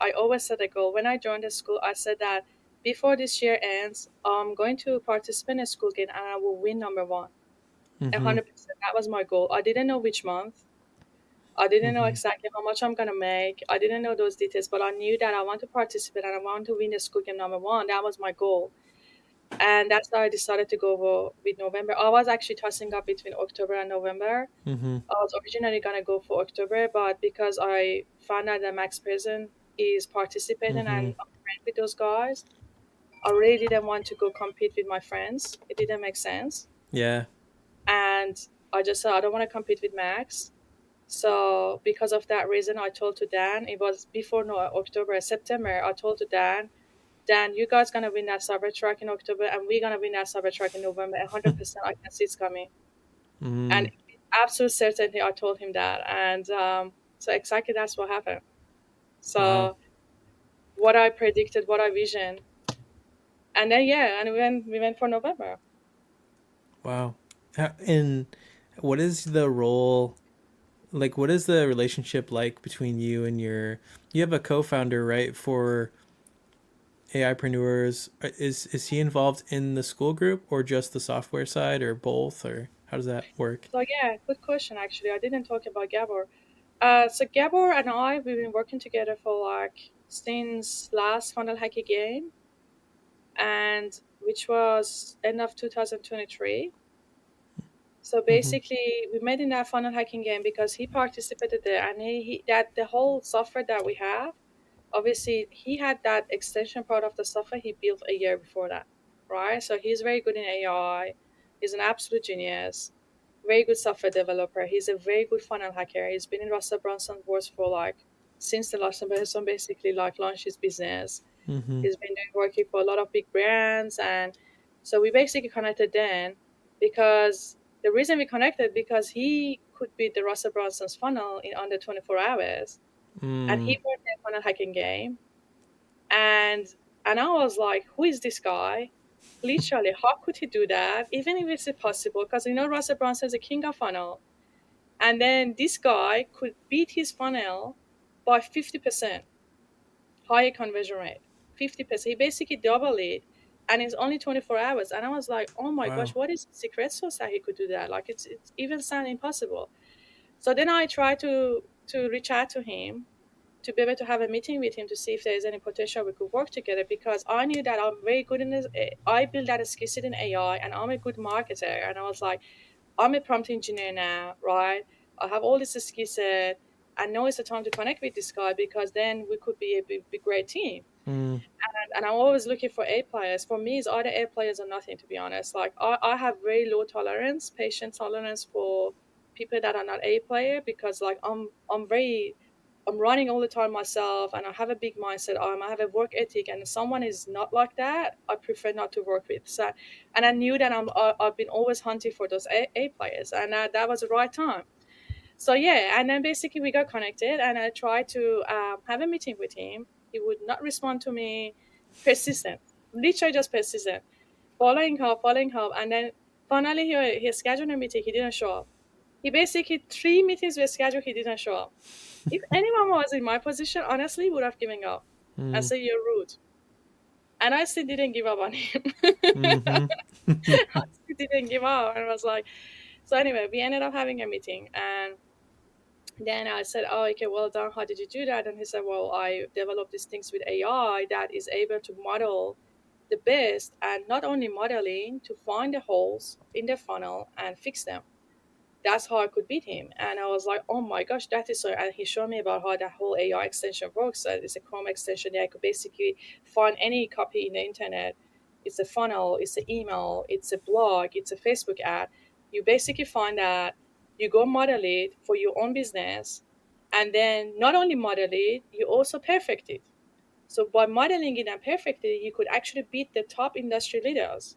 I always set a goal. When I joined the school, I said that before this year ends, I'm going to participate in a school game and I will win number one. Mm-hmm. 100%. That was my goal. I didn't know which month. I didn't know Mm-hmm. exactly how much I'm gonna make. I didn't know those details, but I knew that I want to participate and I want to win the school game number one. That was my goal. And that's why I decided to go with November. I was actually tossing up between October and November. Mm-hmm. I was originally gonna go for October, but because I found out that Max Prison is participating and Mm-hmm. I'm friends with those guys, I really didn't want to go compete with my friends. It didn't make sense. Yeah. And I just said I don't want to compete with Max. So because of that reason, I told to Dan. It was before no October, September. I told to Dan, Dan, you guys gonna win that cyber truck in October, and we're gonna win that cyber truck in November. 100%, I can see it's coming. And Mm. with absolute certainty, I told him that, and so exactly that's what happened. Wow. So what I predicted, what I visioned, and then yeah, and we went for November. Wow. And what is the role? Like, what is the relationship like between you and your? You have a co-founder, right? For AIpreneurs, is he involved in the school group or just the software side or both, or how does that work? So yeah, good question. Actually, I didn't talk about Gabor. So Gabor and I, we've been working together for like since last funnel hacking game, and which was end of 2023. So Mm-hmm. basically, we met in that funnel hacking game because he participated there, and he that the whole software that we have, obviously, he had that extension part of the software he built a year before that, right? So he's very good in AI. He's an absolute genius, very good software developer. He's a very good funnel hacker. He's been in Russell Brunson's works for like since the Russell Brunson basically like launched his business. Mm-hmm. He's been doing working for a lot of big brands, and so we basically connected then because the reason we connected because he could beat the Russell Brunson's funnel in under 24 hours, and Mm. he won the funnel hacking game, and I was like, who is this guy? Literally, how could he do that? Even if it's impossible, because Russell Brunson is a king of funnel, and then this guy could beat his funnel by 50% higher conversion rate, 50%. He basically doubled it, and it's only 24 hours. And I was like, oh my gosh, Wow. what is the secret sauce that he could do that? Like it's even sound impossible. So then I tried to reach out to him to be able to have a meeting with him to see if there is any potential we could work together because I knew that I'm very good in this. I built that skill set in AI and I'm a good marketer. And I was like, I'm a prompt engineer now, right? I have all this skill set. I know it's the time to connect with this guy because then we could be a big great team. Mm. And I'm always looking for A players. For me, it's either A players or nothing, to be honest. Like I have very low tolerance, patient tolerance for people that are not A player because like I'm running all the time myself and I have a big mindset. I have a work ethic and if someone is not like that, I prefer not to work with. So, and I knew that I've been always hunting for those A players and that was the right time. So yeah, and then basically we got connected and I tried to have a meeting with him. He would not respond to me, persistent, literally just persistent, following up. And then finally he scheduled a meeting, he didn't show up. He basically, three meetings were scheduled, he didn't show up. If anyone was in my position, honestly, would have given up and Mm. say you're rude. And I still didn't give up on him. Mm-hmm. I still didn't give up. And I was like, so anyway, we ended up having a meeting. And then I said, oh, okay, well done. How did you do that? And he said, well, I developed these things with AI that is able to model the best and not only modeling to find the holes in the funnel and fix them. That's how I could beat him. And I was like, oh my gosh, that is so. And he showed me about how that whole AI extension works. It's a Chrome extension that I could basically find any copy in the internet. It's a funnel, it's an email, it's a blog, it's a Facebook ad. You basically find that you go model it for your own business. And then not only model it, you also perfect it. So by modeling it and perfecting it, you could actually beat the top industry leaders